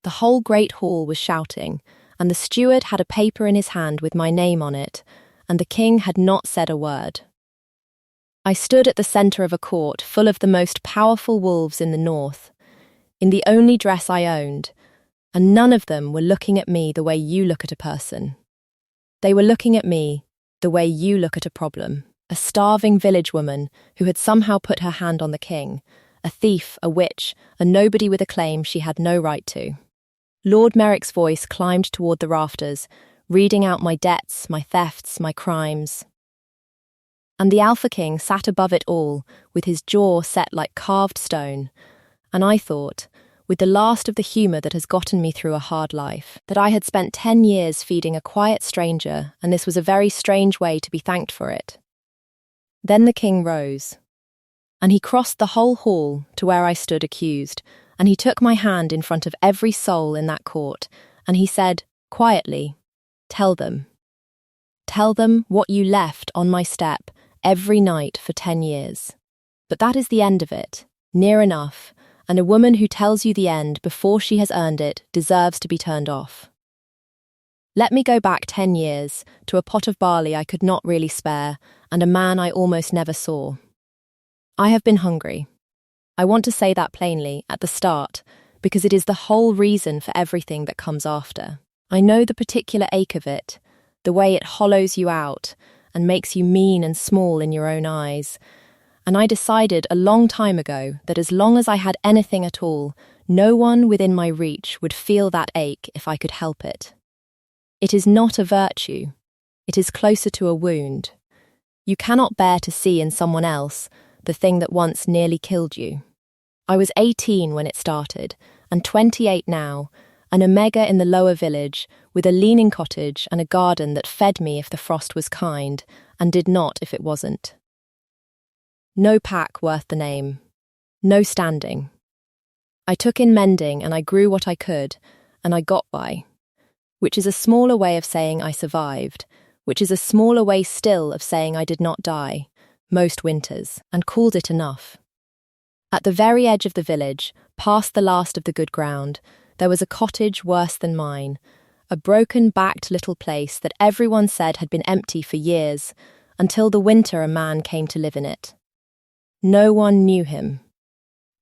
The whole great hall was shouting, and the steward had a paper in his hand with my name on it, and the king had not said a word. I stood at the centre of a court full of the most powerful wolves in the north, in the only dress I owned, and none of them were looking at me the way you look at a person. They were looking at me the way you look at a problem, a starving village woman who had somehow put her hand on the king, a thief, a witch, a nobody with a claim she had no right to. Lord Merrick's voice climbed toward the rafters, reading out my debts, my thefts, my crimes. And the Alpha King sat above it all, with his jaw set like carved stone, and I thought, with the last of the humour that has gotten me through a hard life, that I had spent 10 years feeding a quiet stranger, and this was a very strange way to be thanked for it. Then the king rose, and he crossed the whole hall to where I stood accused, and he took my hand in front of every soul in that court, and he said, quietly, Tell them what you left on my step every night for 10 years. But that is the end of it, near enough, and a woman who tells you the end before she has earned it deserves to be turned off. Let me go back 10 years to a pot of barley I could not really spare, and a man I almost never saw. I have been hungry. I want to say that plainly, at the start, because it is the whole reason for everything that comes after. I know the particular ache of it, the way it hollows you out and makes you mean and small in your own eyes. And I decided a long time ago that as long as I had anything at all, no one within my reach would feel that ache if I could help it. It is not a virtue. It is closer to a wound. You cannot bear to see in someone else the thing that once nearly killed you. I was 18 when it started, and 28 now, an omega in the lower village, with a leaning cottage and a garden that fed me if the frost was kind, and did not if it wasn't. No pack worth the name. No standing. I took in mending and I grew what I could, and I got by. Which is a smaller way of saying I survived, which is a smaller way still of saying I did not die, most winters, and called it enough. At the very edge of the village, past the last of the good ground, there was a cottage worse than mine, a broken-backed little place that everyone said had been empty for years, until the winter a man came to live in it. No one knew him.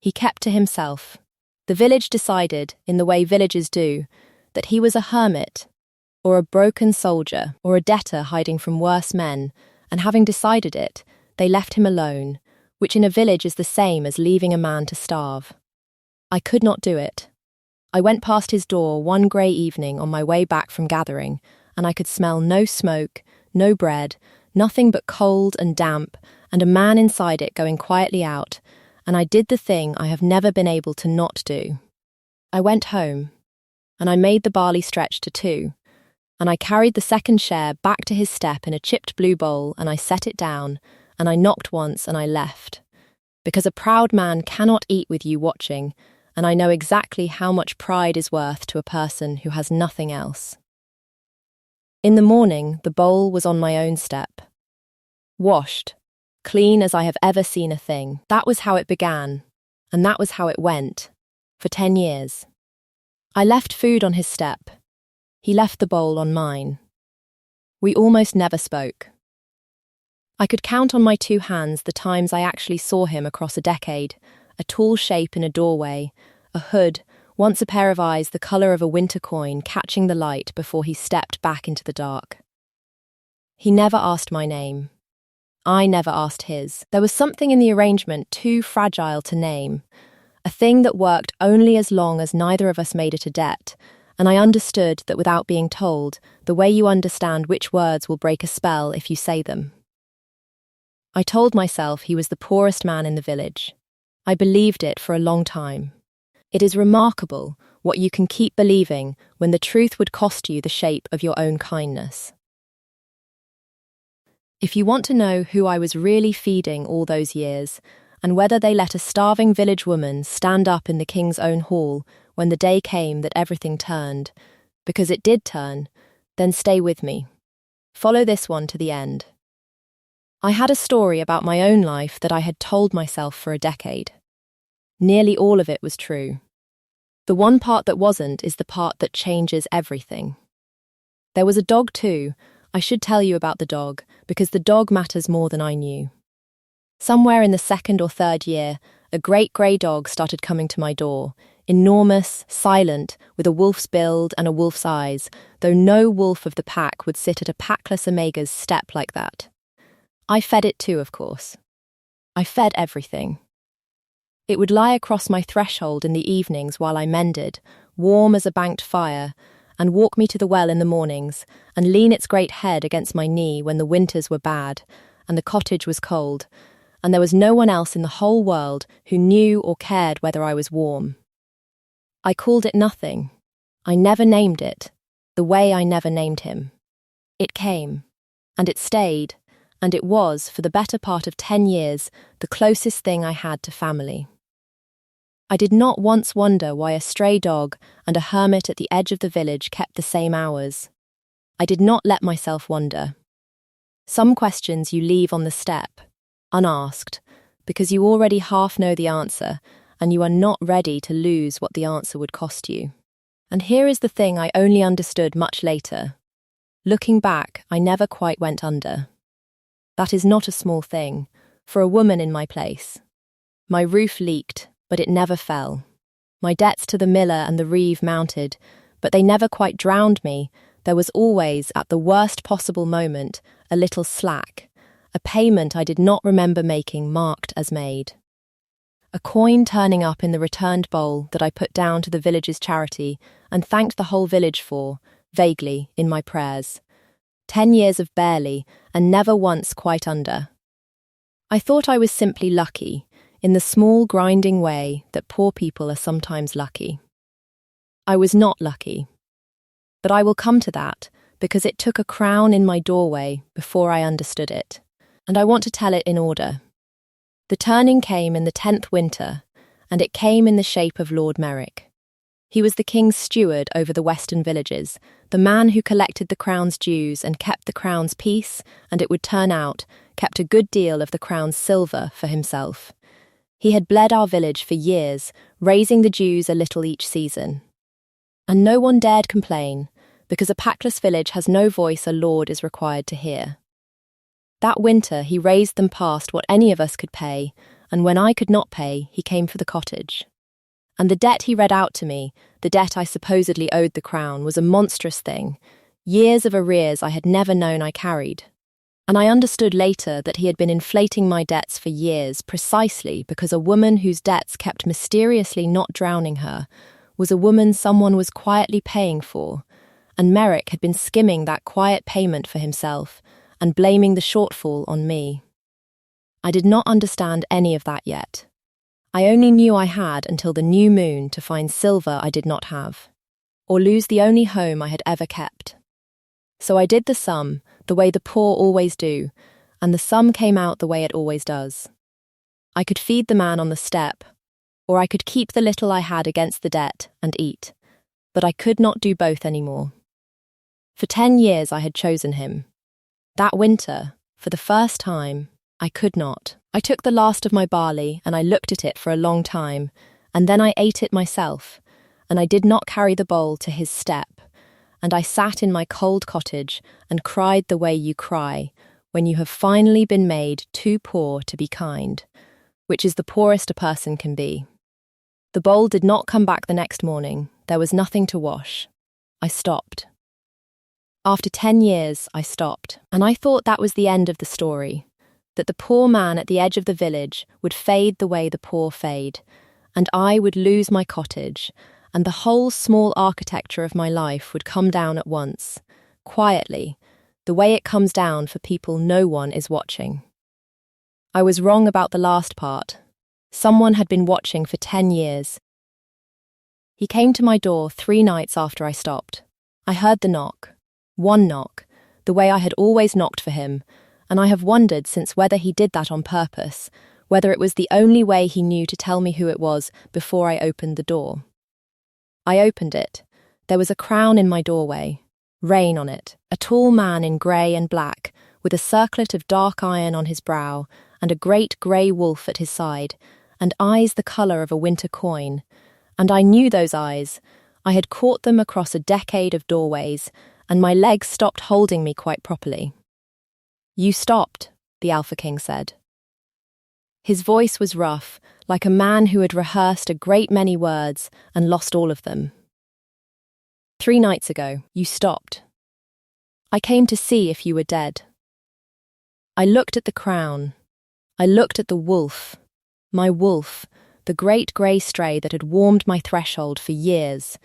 He kept to himself. The village decided, in the way villages do, that he was a hermit, or a broken soldier, or a debtor hiding from worse men, and having decided it, they left him alone, which in a village is the same as leaving a man to starve. I could not do it. I went past his door one grey evening on my way back from gathering, and I could smell no smoke, no bread, nothing but cold and damp, and a man inside it going quietly out, and I did the thing I have never been able to not do. I went home, and I made the barley stretch to 2, and I carried the second share back to his step in a chipped blue bowl, and I set it down, and I knocked once and I left, because a proud man cannot eat with you watching, and I know exactly how much pride is worth to a person who has nothing else. In the morning, the bowl was on my own step. Washed, clean as I have ever seen a thing. That was how it began, and that was how it went, for 10 years. I left food on his step. He left the bowl on mine. We almost never spoke. I could count on my 2 hands the times I actually saw him across a decade, a tall shape in a doorway, a hood, once a pair of eyes the colour of a winter coin catching the light before he stepped back into the dark. He never asked my name. I never asked his. There was something in the arrangement too fragile to name, a thing that worked only as long as neither of us made it a debt, and I understood that without being told, the way you understand which words will break a spell if you say them. I told myself he was the poorest man in the village. I believed it for a long time. It is remarkable what you can keep believing when the truth would cost you the shape of your own kindness. If you want to know who I was really feeding all those years, and whether they let a starving village woman stand up in the king's own hall when the day came that everything turned, because it did turn, then stay with me. Follow this one to the end. I had a story about my own life that I had told myself for a decade. Nearly all of it was true. The one part that wasn't is the part that changes everything. There was a dog too. I should tell you about the dog, because the dog matters more than I knew. Somewhere in the 2nd or 3rd year, a great grey dog started coming to my door, enormous, silent, with a wolf's build and a wolf's eyes, though no wolf of the pack would sit at a packless omega's step like that. I fed it too, of course. I fed everything. It would lie across my threshold in the evenings while I mended, warm as a banked fire, and walk me to the well in the mornings, and lean its great head against my knee when the winters were bad, and the cottage was cold, and there was no one else in the whole world who knew or cared whether I was warm. I called it nothing. I never named it, the way I never named him. It came, and it stayed, and it was, for the better part of 10 years, the closest thing I had to family. I did not once wonder why a stray dog and a hermit at the edge of the village kept the same hours. I did not let myself wonder. Some questions you leave on the step, unasked, because you already half know the answer, and you are not ready to lose what the answer would cost you. And here is the thing I only understood much later. Looking back, I never quite went under. That is not a small thing, for a woman in my place. My roof leaked, but it never fell. My debts to the miller and the reeve mounted, but they never quite drowned me. There was always, at the worst possible moment, a little slack, a payment I did not remember making marked as made. A coin turning up in the returned bowl that I put down to the village's charity and thanked the whole village for, vaguely, in my prayers. 10 years of barley, and never once quite under. I thought I was simply lucky, in the small grinding way that poor people are sometimes lucky. I was not lucky. But I will come to that, because it took a crown in my doorway before I understood it, and I want to tell it in order. The turning came in the 10th winter, and it came in the shape of Lord Merrick. He was the king's steward over the western villages, the man who collected the crown's dues and kept the crown's peace, and it would turn out, kept a good deal of the crown's silver for himself. He had bled our village for years, raising the dues a little each season. And no one dared complain, because a packless village has no voice a lord is required to hear. That winter he raised them past what any of us could pay, and when I could not pay, he came for the cottage. And the debt he read out to me, the debt I supposedly owed the crown, was a monstrous thing. Years of arrears I had never known I carried. And I understood later that he had been inflating my debts for years precisely because a woman whose debts kept mysteriously not drowning her was a woman someone was quietly paying for, and Merrick had been skimming that quiet payment for himself and blaming the shortfall on me. I did not understand any of that yet. I only knew I had until the new moon to find silver I did not have, or lose the only home I had ever kept. So I did the sum, the way the poor always do, and the sum came out the way it always does. I could feed the man on the step, or I could keep the little I had against the debt and eat, but I could not do both anymore. For 10 years I had chosen him. That winter, for the first time, I could not. I took the last of my barley and I looked at it for a long time, and then I ate it myself, and I did not carry the bowl to his step, and I sat in my cold cottage and cried the way you cry when you have finally been made too poor to be kind, which is the poorest a person can be. The bowl did not come back the next morning. There was nothing to wash. I stopped. After 10 years, I stopped, and I thought that was the end of the story, that the poor man at the edge of the village would fade the way the poor fade, and I would lose my cottage, and the whole small architecture of my life would come down at once, quietly, the way it comes down for people no one is watching. I was wrong about the last part. Someone had been watching for 10 years. He came to my door 3 nights after I stopped. I heard the knock. One knock, the way I had always knocked for him, and I have wondered since whether he did that on purpose, whether it was the only way he knew to tell me who it was before I opened the door. I opened it. There was a crown in my doorway, rain on it, a tall man in grey and black, with a circlet of dark iron on his brow, and a great grey wolf at his side, and eyes the colour of a winter coin, And I knew those eyes. I had caught them across a decade of doorways, and my legs stopped holding me quite properly. "You stopped," the Alpha King said. His voice was rough, like a man who had rehearsed a great many words and lost all of them. "3 nights ago, you stopped. I came to see if you were dead." I looked at the crown. I looked at the wolf. My wolf, the great grey stray that had warmed my threshold for years,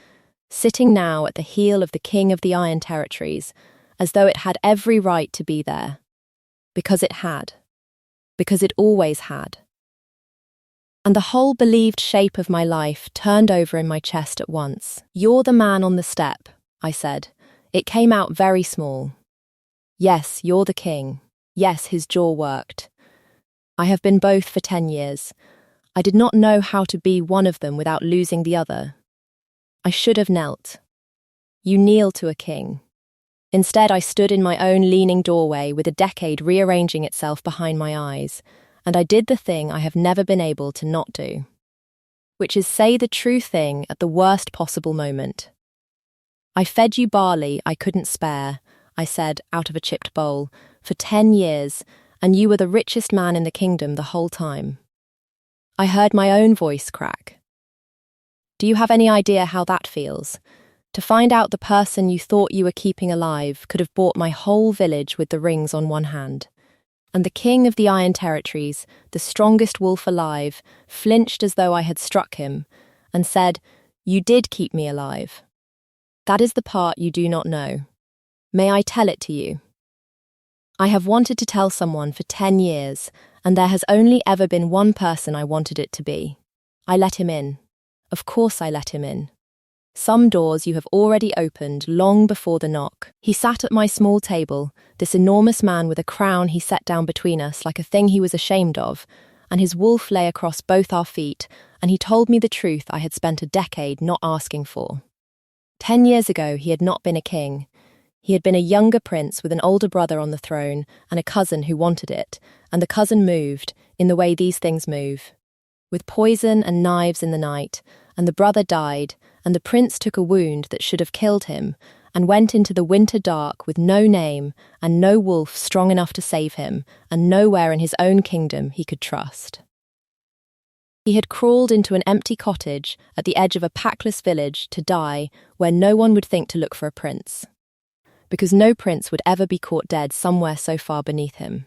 sitting now at the heel of the King of the Iron Territories, as though it had every right to be there. Because it had. Because it always had. And the whole believed shape of my life turned over in my chest at once. "You're the man on the step," I said. It came out very small. "Yes, you're the king." Yes, his jaw worked. "I have been both for 10 years. I did not know how to be one of them without losing the other. I should have knelt. You kneel to a king. Instead, I stood in my own leaning doorway with a decade rearranging itself behind my eyes, and I did the thing I have never been able to not do, which is say the true thing at the worst possible moment. I fed you barley I couldn't spare," I said, out of a chipped bowl, "for 10 years, and you were the richest man in the kingdom the whole time." I heard my own voice crack. Do you have any idea how that feels? To find out the person you thought you were keeping alive could have bought my whole village with the rings on one hand. And the King of the Iron Territories, the strongest wolf alive, flinched as though I had struck him, and said, "You did keep me alive. That is the part you do not know. May I tell it to you? I have wanted to tell someone for 10 years, and there has only ever been one person I wanted it to be. I let him in. Of course I let him in. Some doors you have already opened long before the knock." He sat at my small table, this enormous man with a crown he set down between us like a thing he was ashamed of, and his wolf lay across both our feet, and he told me the truth I had spent a decade not asking for. 10 years ago he had not been a king. He had been a younger prince with an older brother on the throne and a cousin who wanted it, and the cousin moved, in the way these things move, with poison and knives in the night, and the brother died, and the prince took a wound that should have killed him, and went into the winter dark with no name, and no wolf strong enough to save him, and nowhere in his own kingdom he could trust. He had crawled into an empty cottage at the edge of a packless village to die where no one would think to look for a prince, because no prince would ever be caught dead somewhere so far beneath him.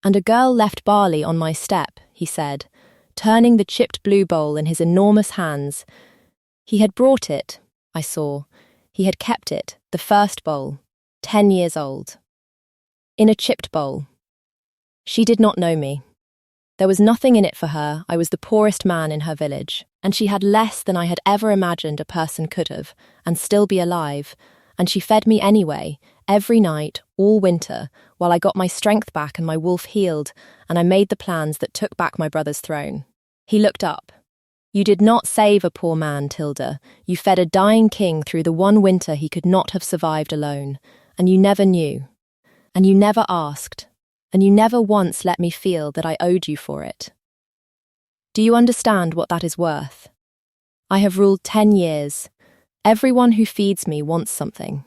"And a girl left barley on my step," he said, turning the chipped blue bowl in his enormous hands. He had brought it, I saw. He had kept it, the first bowl, 10 years old. In a chipped bowl. She did not know me. There was nothing in it for her. I was the poorest man in her village, and she had less than I had ever imagined a person could have, and still be alive, and she fed me anyway, every night, all winter, while I got my strength back and my wolf healed, and I made the plans that took back my brother's throne. He looked up. "You did not save a poor man, Tilda. You fed a dying king through the one winter he could not have survived alone, and you never knew. And you never asked. And you never once let me feel that I owed you for it. Do you understand what that is worth? I have ruled 10 years. Everyone who feeds me wants something.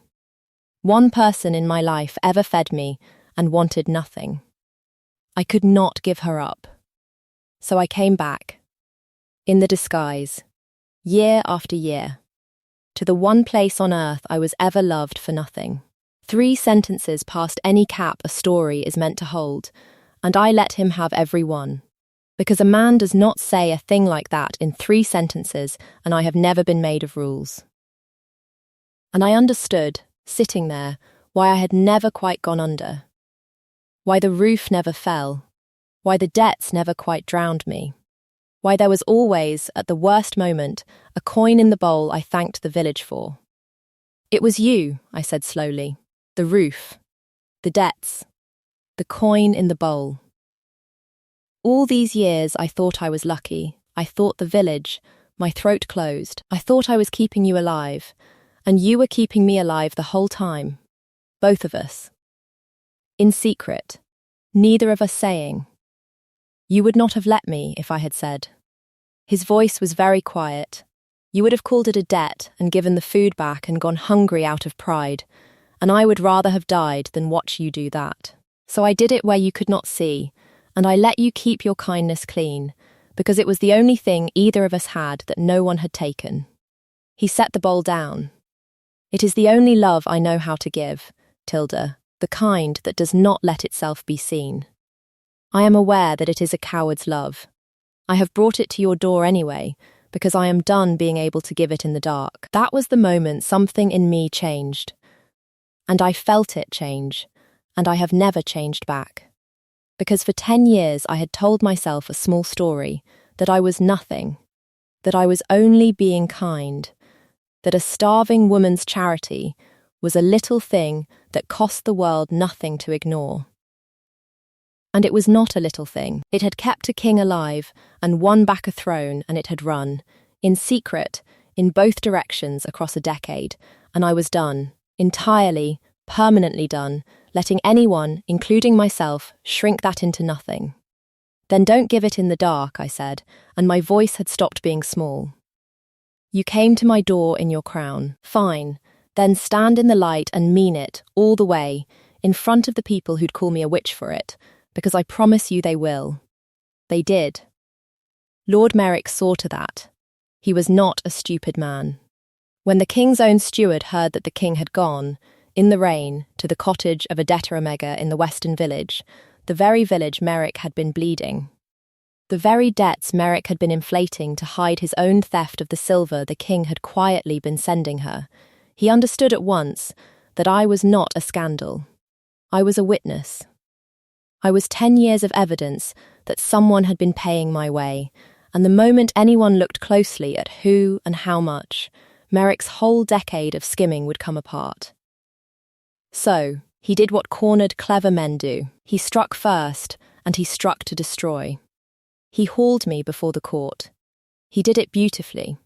One person in my life ever fed me and wanted nothing. I could not give her up. So I came back, in the disguise, year after year, to the one place on earth I was ever loved for nothing. 3 sentences past any cap a story is meant to hold, and I let him have every one. Because a man does not say a thing like that in 3 sentences, and I have never been made of rules. And I understood, sitting there, why I had never quite gone under. Why the roof never fell. Why the debts never quite drowned me. Why there was always, at the worst moment, a coin in the bowl I thanked the village for. It was you, I said slowly. The roof. The debts. The coin in the bowl. All these years I thought I was lucky. I thought the village. My throat closed. I thought I was keeping you alive. And you were keeping me alive the whole time. Both of us. In secret. Neither of us saying. You would not have let me if I had said. His voice was very quiet. You would have called it a debt and given the food back and gone hungry out of pride, and I would rather have died than watch you do that. So I did it where you could not see, and I let you keep your kindness clean, because it was the only thing either of us had that no one had taken. He set the bowl down. It is the only love I know how to give, Tilda, the kind that does not let itself be seen. I am aware that it is a coward's love. I have brought it to your door anyway, because I am done being able to give it in the dark. That was the moment something in me changed. And I felt it change, and I have never changed back. Because for 10 years I had told myself a small story, that I was nothing, that I was only being kind, that a starving woman's charity was a little thing that cost the world nothing to ignore. And it was not a little thing. It had kept a king alive and won back a throne, and it had run, in secret, in both directions across a decade, and I was done, entirely, permanently done, letting anyone, including myself, shrink that into nothing. Then don't give it in the dark, I said, and my voice had stopped being small. You came to my door in your crown. Fine. Then stand in the light and mean it, all the way, in front of the people who'd call me a witch for it, because I promise you they will. They did. Lord Merrick saw to that. He was not a stupid man. When the king's own steward heard that the king had gone, in the rain, to the cottage of a debtor Omega in the western village, the very village Merrick had been bleeding. The very debts Merrick had been inflating to hide his own theft of the silver the king had quietly been sending her, he understood at once that I was not a scandal. I was a witness. I was 10 years of evidence that someone had been paying my way, and the moment anyone looked closely at who and how much, Merrick's whole decade of skimming would come apart. So, he did what cornered clever men do. He struck first, and he struck to destroy. He hauled me before the court. He did it beautifully.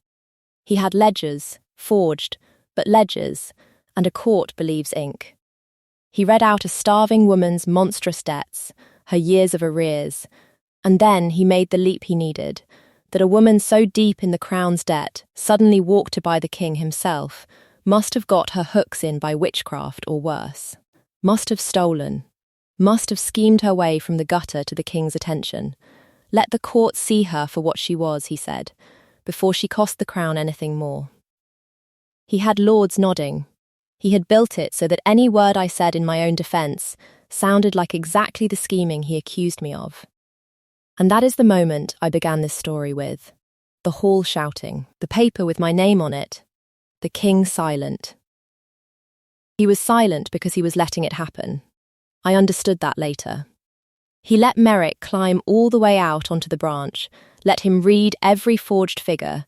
He had ledgers, forged, but ledgers, and a court believes ink. He read out a starving woman's monstrous debts, her years of arrears, and then he made the leap he needed, that a woman so deep in the crown's debt, suddenly walked to by the king himself, must have got her hooks in by witchcraft or worse, must have stolen, must have schemed her way from the gutter to the king's attention. Let the court see her for what she was, he said, before she cost the crown anything more. He had lords nodding. He had built it so that any word I said in my own defence sounded like exactly the scheming he accused me of. And that is the moment I began this story with. The hall shouting, the paper with my name on it, the king silent. He was silent because he was letting it happen. I understood that later. He let Merrick climb all the way out onto the branch, let him read every forged figure,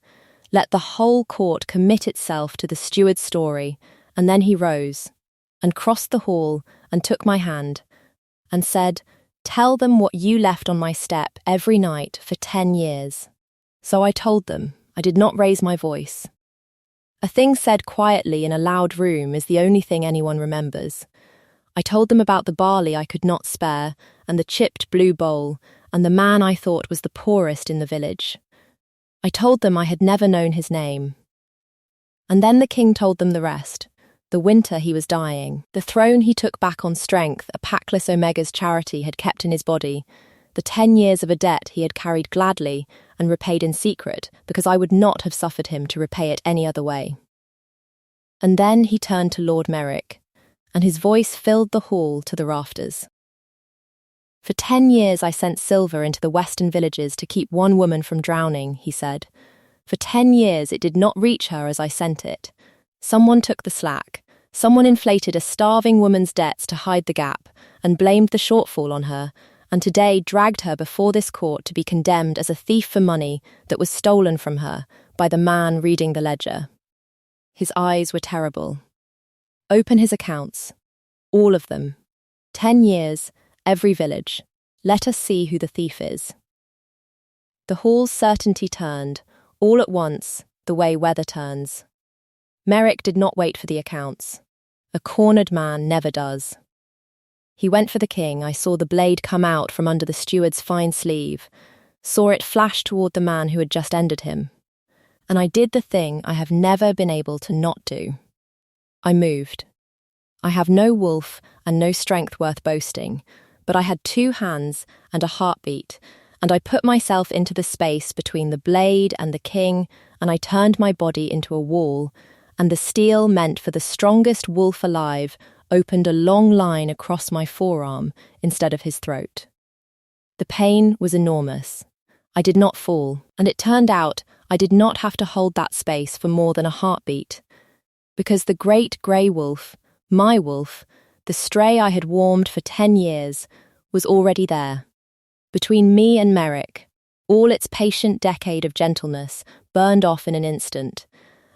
let the whole court commit itself to the steward's story, and then he rose, and crossed the hall, and took my hand, and said, "Tell them what you left on my step every night for 10 years. So I told them. I did not raise my voice. A thing said quietly in a loud room is the only thing anyone remembers. I told them about the barley I could not spare, and the chipped blue bowl, and the man I thought was the poorest in the village. I told them I had never known his name. And then the king told them the rest. The winter he was dying, the throne he took back on strength a Packless Omega's charity had kept in his body, the 10 years of a debt he had carried gladly and repaid in secret because I would not have suffered him to repay it any other way. And then he turned to Lord Merrick, and his voice filled the hall to the rafters. For 10 years I sent silver into the western villages to keep one woman from drowning, he said. For 10 years it did not reach her as I sent it. Someone took the slack. Someone inflated a starving woman's debts to hide the gap and blamed the shortfall on her, and today dragged her before this court to be condemned as a thief for money that was stolen from her by the man reading the ledger. His eyes were terrible. Open his accounts. All of them. 10 years, every village. Let us see who the thief is. The hall's certainty turned, all at once, the way weather turns. Merrick did not wait for the accounts. A cornered man never does. He went for the king. I saw the blade come out from under the steward's fine sleeve, saw it flash toward the man who had just ended him. and I did the thing I have never been able to not do. I moved. I have no wolf and no strength worth boasting, but I had 2 hands and a heartbeat, and I put myself into the space between the blade and the king, and I turned my body into a wall, and the steel meant for the strongest wolf alive opened a long line across my forearm instead of his throat. The pain was enormous. I did not fall, and it turned out I did not have to hold that space for more than a heartbeat, because the great grey wolf, my wolf, the stray I had warmed for 10 years, was already there. Between me and Merrick, all its patient decade of gentleness burned off in an instant,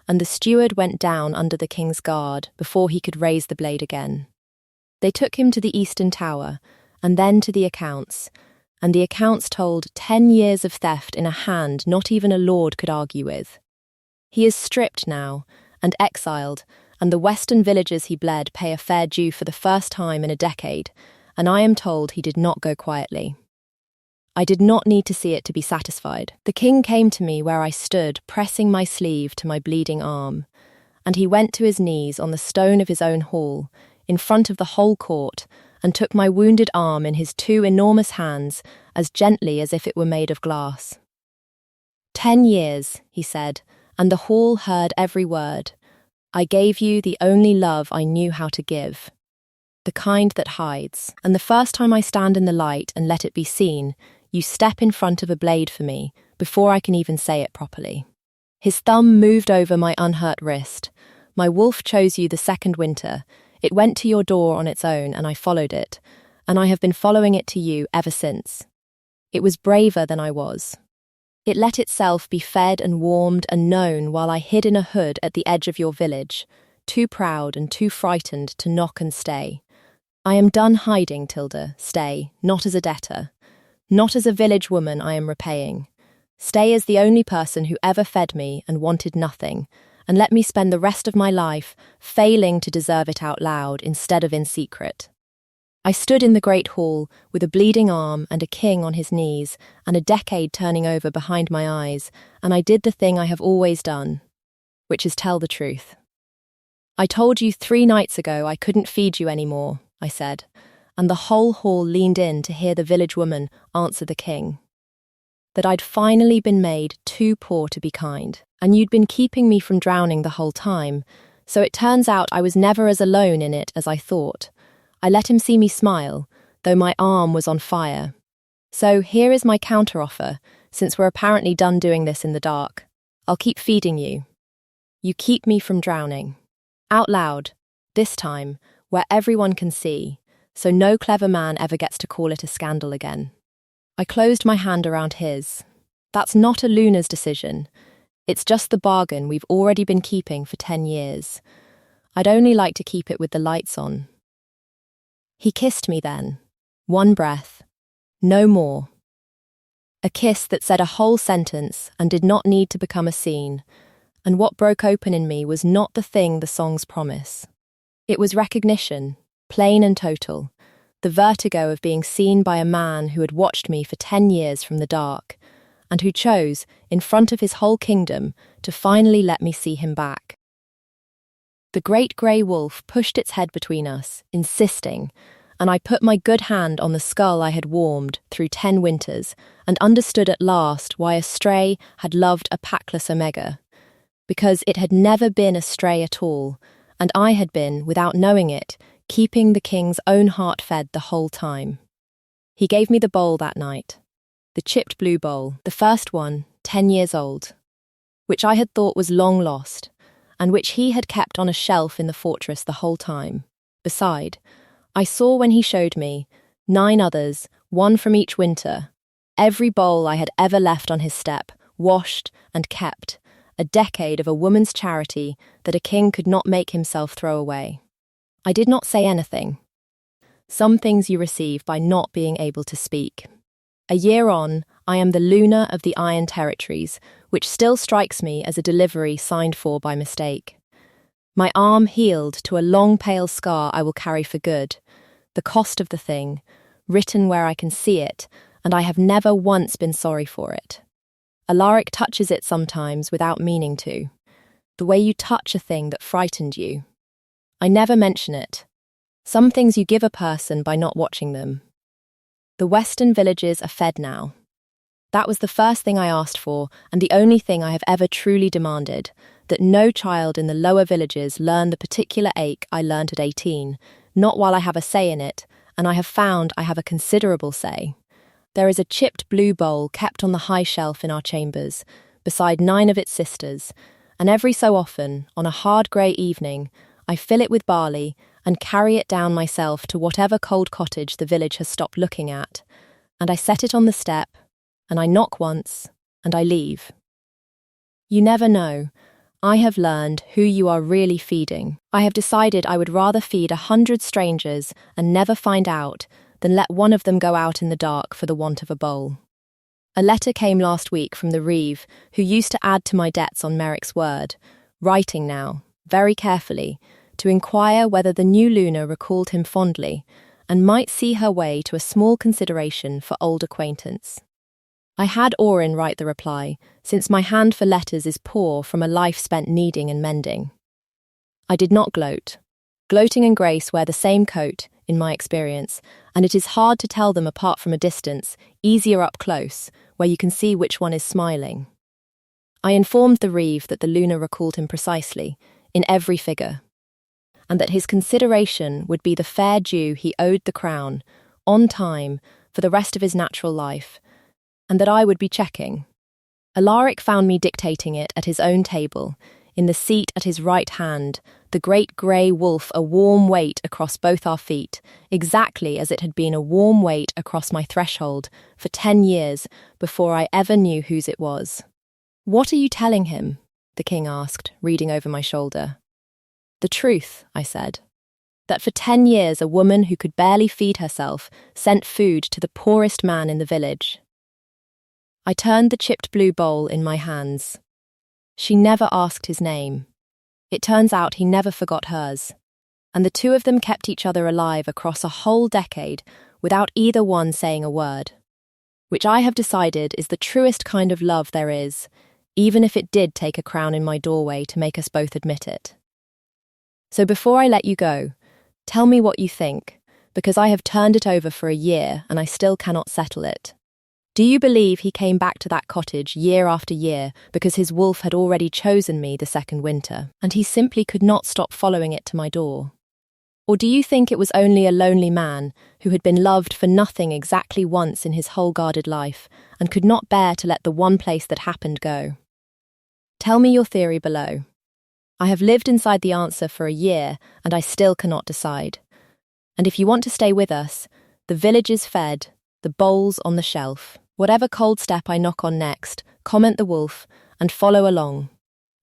and the steward went down under the king's guard before he could raise the blade again. They took him to the eastern tower, and then to the accounts, and the accounts told 10 years of theft in a hand not even a lord could argue with. He is stripped now, and exiled, and the western villages he bled pay a fair due for the first time in a decade, and I am told he did not go quietly. I did not need to see it to be satisfied. The king came to me where I stood, pressing my sleeve to my bleeding arm, and he went to his knees on the stone of his own hall, in front of the whole court, and took my wounded arm in his 2 enormous hands as gently as if it were made of glass. 10 years, he said, and the hall heard every word. I gave you the only love I knew how to give, the kind that hides, and the first time I stand in the light and let it be seen, you step in front of a blade for me before I can even say it properly. His thumb moved over my unhurt wrist. My wolf chose you the second winter. It went to your door on its own, and I followed it, and I have been following it to you ever since. It was braver than I was. It let itself be fed and warmed and known while I hid in a hood at the edge of your village, too proud and too frightened to knock and stay. I am done hiding, Tilda. Stay, not as a debtor. Not as a village woman I am repaying. Stay as the only person who ever fed me and wanted nothing, and let me spend the rest of my life failing to deserve it out loud instead of in secret. I stood in the great hall with a bleeding arm and a king on his knees and a decade turning over behind my eyes, and I did the thing I have always done, which is tell the truth. I told you 3 nights ago I couldn't feed you anymore, I said, and the whole hall leaned in to hear the village woman answer the king. That I'd finally been made too poor to be kind, and you'd been keeping me from drowning the whole time, so it turns out I was never as alone in it as I thought. I let him see me smile, though my arm was on fire. So here is my counteroffer, since we're apparently done doing this in the dark. I'll keep feeding you. You keep me from drowning. Out loud, this time, where everyone can see, so no clever man ever gets to call it a scandal again. I closed my hand around his. That's not a Luna's decision. It's just the bargain we've already been keeping for 10 years. I'd only like to keep it with the lights on. He kissed me then. 1 breath. No more. A kiss that said a whole sentence and did not need to become a scene. And what broke open in me was not the thing the songs promise. It was recognition, plain and total. The vertigo of being seen by a man who had watched me for 10 years from the dark, and who chose, in front of his whole kingdom, to finally let me see him back. The great grey wolf pushed its head between us, insisting, and I put my good hand on the skull I had warmed through 10 winters, and understood at last why a stray had loved a packless omega. Because it had never been a stray at all, and I had been, without knowing it, keeping the king's own heart fed the whole time. He gave me the bowl that night, the chipped blue bowl, the first one, 10 years old, which I had thought was long lost, and which he had kept on a shelf in the fortress the whole time. Beside, I saw when he showed me 9 others, 1 from each winter, every bowl I had ever left on his step, washed and kept, a decade of a woman's charity that a king could not make himself throw away. I did not say anything. Some things you receive by not being able to speak. A year on, I am the Luna of the Iron Territories, which still strikes me as a delivery signed for by mistake. My arm healed to a long pale scar I will carry for good, the cost of the thing, written where I can see it, and I have never once been sorry for it. Alaric touches it sometimes without meaning to. The way you touch a thing that frightened you. I never mention it. Some things you give a person by not watching them. The western villages are fed now. That was the first thing I asked for, and the only thing I have ever truly demanded, that no child in the lower villages learn the particular ache I learnt at 18, not while I have a say in it, and I have found I have a considerable say. There is a chipped blue bowl kept on the high shelf in our chambers, beside 9 of its sisters, and every so often, on a hard grey evening, I fill it with barley and carry it down myself to whatever cold cottage the village has stopped looking at, and I set it on the step, and I knock once, and I leave. You never know. I have learned who you are really feeding. I have decided I would rather feed 100 strangers and never find out than let one of them go out in the dark for the want of a bowl. A letter came last week from the Reeve, who used to add to my debts on Merrick's word, writing now, very carefully, to inquire whether the new Luna recalled him fondly, and might see her way to a small consideration for old acquaintance. I had Orin write the reply, since my hand for letters is poor from a life spent kneading and mending. I did not gloat. Gloating and grace wear the same coat, in my experience, and it is hard to tell them apart from a distance, easier up close, where you can see which one is smiling. I informed the Reeve that the Luna recalled him precisely, in every figure, and that his consideration would be the fair due he owed the crown, on time, for the rest of his natural life, and that I would be checking. Alaric found me dictating it at his own table, in the seat at his right hand, the great grey wolf a warm weight across both our feet, exactly as it had been a warm weight across my threshold for 10 years before I ever knew whose it was. "What are you telling him?" the king asked, reading over my shoulder. "The truth," I said. "That for 10 years a woman who could barely feed herself sent food to the poorest man in the village." I turned the chipped blue bowl in my hands. She never asked his name. It turns out he never forgot hers, and the two of them kept each other alive across a whole decade without either one saying a word, which I have decided is the truest kind of love there is, even if it did take a crown in my doorway to make us both admit it. So before I let you go, tell me what you think, because I have turned it over for a year and I still cannot settle it. Do you believe he came back to that cottage year after year because his wolf had already chosen me the second winter, and he simply could not stop following it to my door? Or do you think it was only a lonely man who had been loved for nothing exactly once in his whole guarded life, and could not bear to let the one place that happened go? Tell me your theory below. I have lived inside the answer for a year, and I still cannot decide. And if you want to stay with us, the village is fed, the bowl's on the shelf. Whatever cold step I knock on next, comment the wolf, and follow along.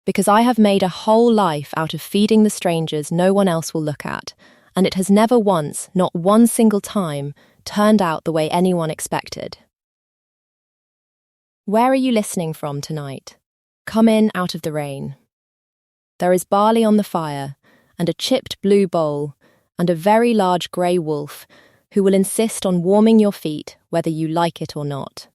Because I have made a whole life out of feeding the strangers no one else will look at, and it has never once, not one single time, turned out the way anyone expected. Where are you listening from tonight? Come in out of the rain. There is barley on the fire, and a chipped blue bowl, and a very large grey wolf who will insist on warming your feet whether you like it or not.